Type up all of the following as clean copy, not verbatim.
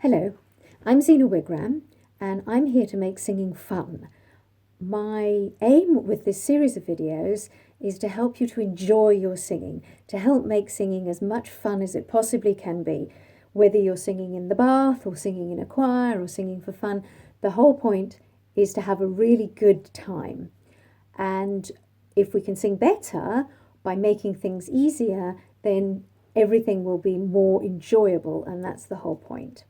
Hello, I'm Zena Wigram and I'm here to make singing fun. My aim with this series of videos is to help you to enjoy your singing, to help make singing as much fun as it possibly can be. Whether you're singing in the bath or singing in a choir or singing for fun, the whole point is to have a really good time. And if we can sing better by making things easier, then everything will be more enjoyable, and that's the whole point.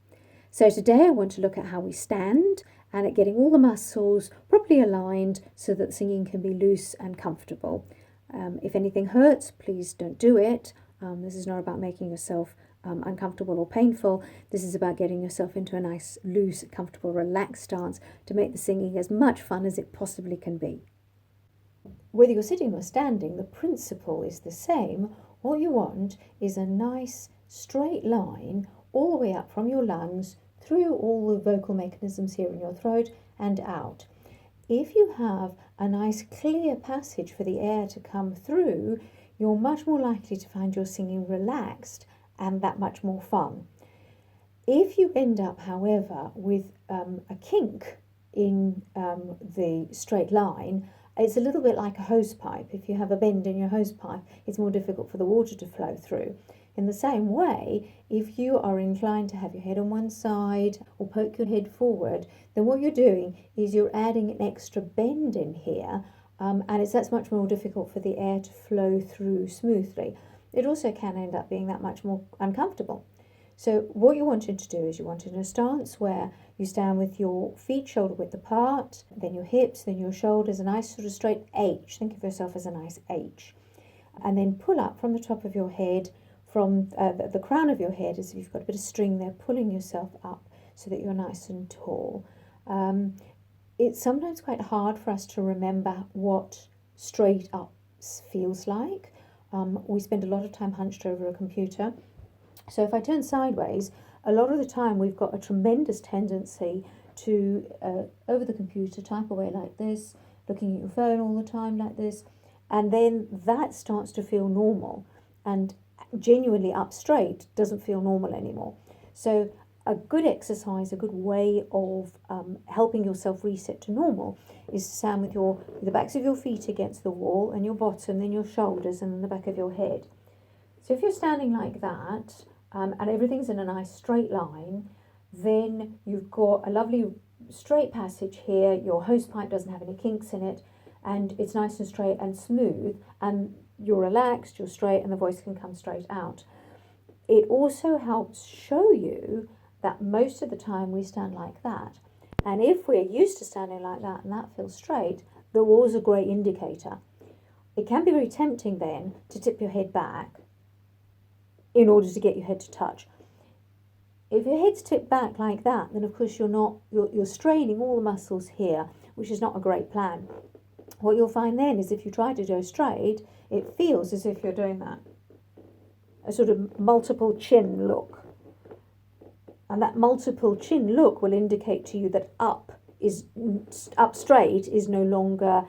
So today I want to look at how we stand and at getting all the muscles properly aligned so that singing can be loose and comfortable. If anything hurts, please don't do it. This is not about making yourself uncomfortable or painful. This is about getting yourself into a nice, loose, comfortable, relaxed stance to make the singing as much fun as it possibly can be. Whether you're sitting or standing, the principle is the same. What you want is a nice straight line all the way up from your lungs through all the vocal mechanisms here in your throat and out. If you have a nice clear passage for the air to come through, you're much more likely to find your singing relaxed and that much more fun. If you end up, however, with a kink in the straight line, it's a little bit like a hose pipe. If you have a bend in your hose pipe, it's more difficult for the water to flow through. In the same way, if you are inclined to have your head on one side or poke your head forward, then what you're doing is you're adding an extra bend in here, and that's much more difficult for the air to flow through smoothly. It also can end up being that much more uncomfortable. So what you're wanting to do is you're wanting a stance where you stand with your feet shoulder width apart, then your hips, then your shoulders, a nice sort of straight H. Think of yourself as a nice H. And then pull up from the top of your head, from the crown of your head, as if you've got a bit of string there, pulling yourself up so that you're nice and tall. It's sometimes quite hard for us to remember what straight up feels like. We spend a lot of time hunched over a computer. So if I turn sideways, a lot of the time we've got a tremendous tendency to, over the computer, type away like this, looking at your phone all the time like this, and then that starts to feel normal. And genuinely up straight doesn't feel normal anymore. So a good exercise, a good way of helping yourself reset to normal is to stand with the backs of your feet against the wall and your bottom, then your shoulders, and then the back of your head. So if you're standing like that, and everything's in a nice straight line, then you've got a lovely straight passage here. Your hose pipe doesn't have any kinks in it, and it's nice and straight and smooth, and you're relaxed, you're straight, and the voice can come straight out. It also helps show you that most of the time we stand like that. And if we're used to standing like that and that feels straight, the wall's a great indicator. It can be very tempting then to tip your head back in order to get your head to touch. If your head's tipped back like that, then of course you're straining all the muscles here, which is not a great plan. What you'll find then is if you try to go straight, it feels as if you're doing that, a sort of multiple chin look. And that multiple chin look will indicate to you that up straight is no longer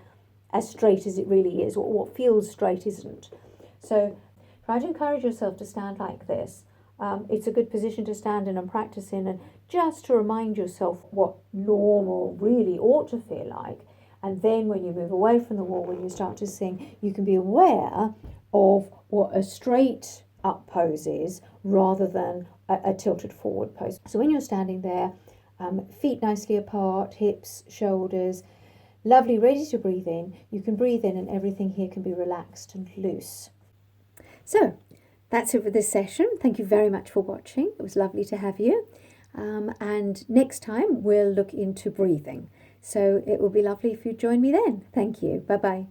as straight as it really is, or what feels straight isn't. So try to encourage yourself to stand like this. It's a good position to stand in and practice in, and just to remind yourself what normal really ought to feel like. And then when you move away from the wall, when you start to sing, you can be aware of what a straight up pose is rather than a tilted forward pose. So when you're standing there, feet nicely apart, hips, shoulders, lovely, ready to breathe in. You can breathe in and everything here can be relaxed and loose. So that's it for this session. Thank you very much for watching. It was lovely to have you. And next time we'll look into breathing. So it will be lovely if you join me then. Thank you. Bye-bye.